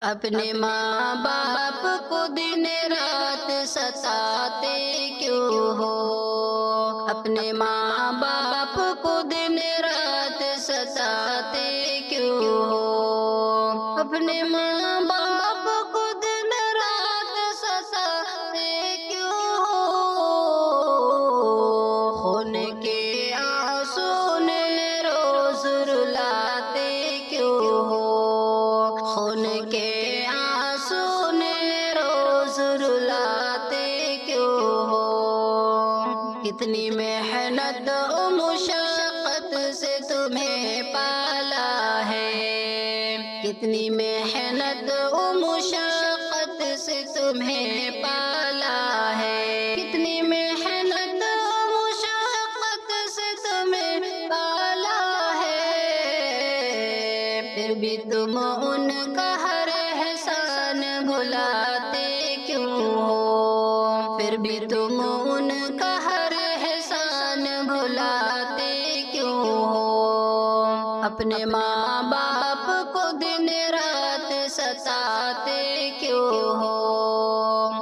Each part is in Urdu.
اپنے ماں باپ کو دن رات ستاتے کیوں ہو؟ اپنے ماں باپ کو دن رات ستاتے کیوں ہو؟ اپنے ماں باپ کو دن رات ستاتے کیوں ہو؟ خون کے آنسو نے روز رلاتے کیوں ہو؟ خون کے آنسو نے روز رلاتے کیوں ہو؟ کتنی محنت و مشقت سے تمہیں پالا ہے، کتنی محنت و مشقت سے تمہیں پالا ہے، کتنی محنت و مشقت سے تمہیں پالا ہے، پھر بھی تم ان کا ہر احسان بھلاتے کیوں ہو؟ پھر بھی تم ان کا ہر احسان بھلاتے کیوں ہو؟ اپنے ماں باپ کو دن رات ستاتے کیوں ہو؟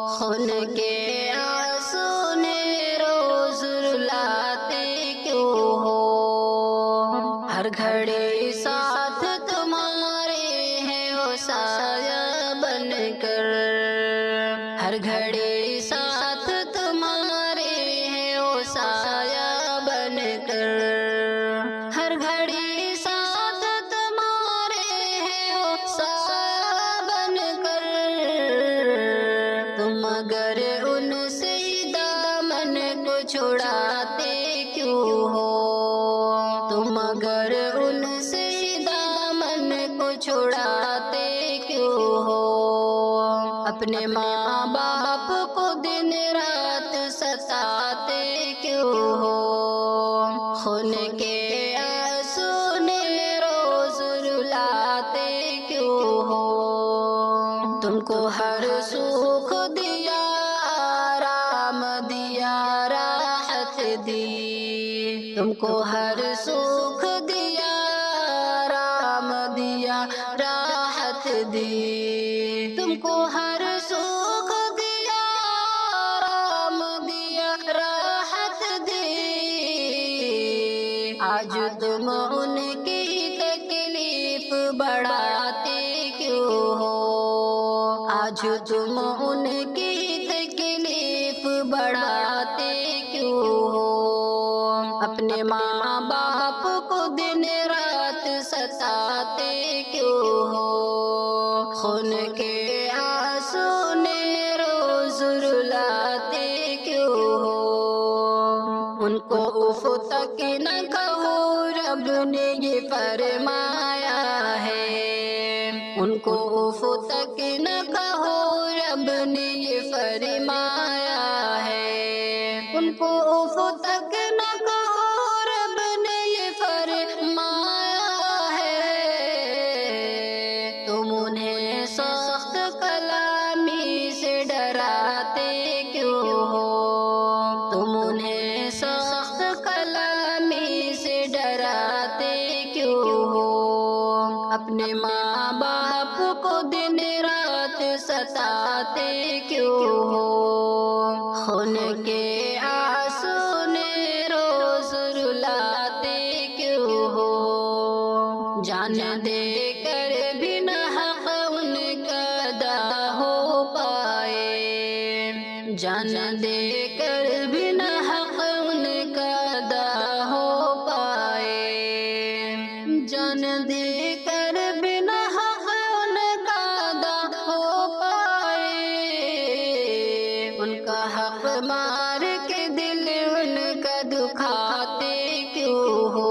خون کے آنسو نے روز رلاتے کیوں ہو؟ ہر گھڑی ساتھ تمہارے ہیں وہ سایہ بن کر، ہر گھڑی ساتھ تمہارے ہیں وہ سایہ بن کر، ہر گھڑی ساتھ تمہارے ہیں وہ سایہ بن کر، تم اگر ان سے دامن کو چھڑاتے کیوں ہو؟ تم اگر ان سے دامن کو چھڑاتے کیوں ہو؟ اپنے ماں باپ کو دن رات ستاتے کیوں ہو؟ خون کے آنسو نے روز رلاتے کیوں ہو؟ تم کو ہر سکھ دیا، آرام دیا، راحت دی، تم کو ہر سکھ دیا، آرام دیا، راحت دی، تم کو ہر سکھ دیا، آرام دیا، راحت دی، آج تم ان کی تکلیف بڑھاتے کیوں ہو؟ آج تم ان کی تکلیف بڑھاتے کیوں ہو؟ اپنے ماں باپ کو دن رات ستاتے کیوں ہو؟ خون کے آنسو نے روز رلاتے کیوں ہو؟ ان کو اف تک نہ کہو، رب نے یہ فرمایا ہے، ان کو اف تک نہ کہو، رب نے یہ فرمایا ہے، ان کو اف تک نہ کہو، رب نے یہ فرمایا ہے، تم انہیں سخت کلامی سے ڈراتے کیوں ہو؟ تم انہیں سخت کلامی سے ڈراتے کیوں ہو؟ اپنے ماں باپ کو دن رات ستاتے کیوں ہو؟ خون کے آنسو نے روز رلاتے کیوں ہو؟ جان دے کر بھی نہ حق ان کا ادا ہو پائے، جان دے کر بھی نہ حق ان کا ادا ہو پائے، جان دے کر بھی نہ حق ان کا ادا ہو پائے، ان کا حق مار کے دل ان کا دکھاتے کیوں ہو؟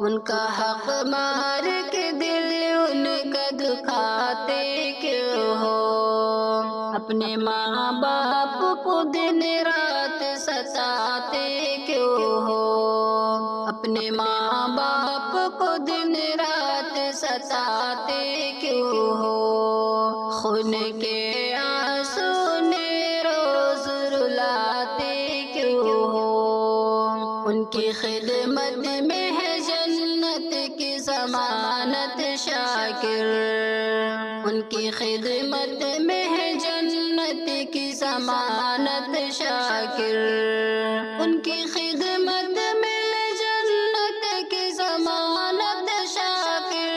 ان کا حق مار کے دل ان کا دکھاتے کیوں ہو؟ اپنے ماں باپ کو دن رات ستاتے کیوں ہو؟ اپنے ماں باپ کو دن رات ستاتے کیوں ہو؟ خون کے آنسو نے روز رلاتے کیوں ہو؟ ان کی خدمت میں ہے جنت کی ضمانت شاکر، ان کی خدمت میں ہے جنت کی ضمانت شاکر، ان کی خدمت میں ہے جنت کی ضمانت شاکر،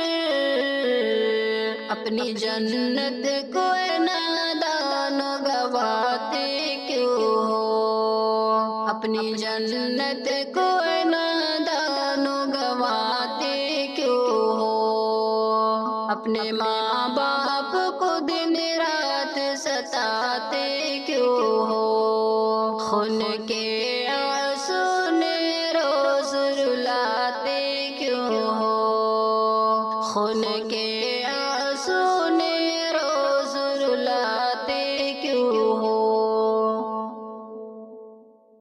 اپنی جنت کو نادان گواتے کیوں ہو، اپنی جنت کو نادان گواتے کیوں ہو، اپنے ماں باپ کو دن رات ستاتے کیوں ہو، خون کے آنسو روز رلاتے کیوں ہو، خون کے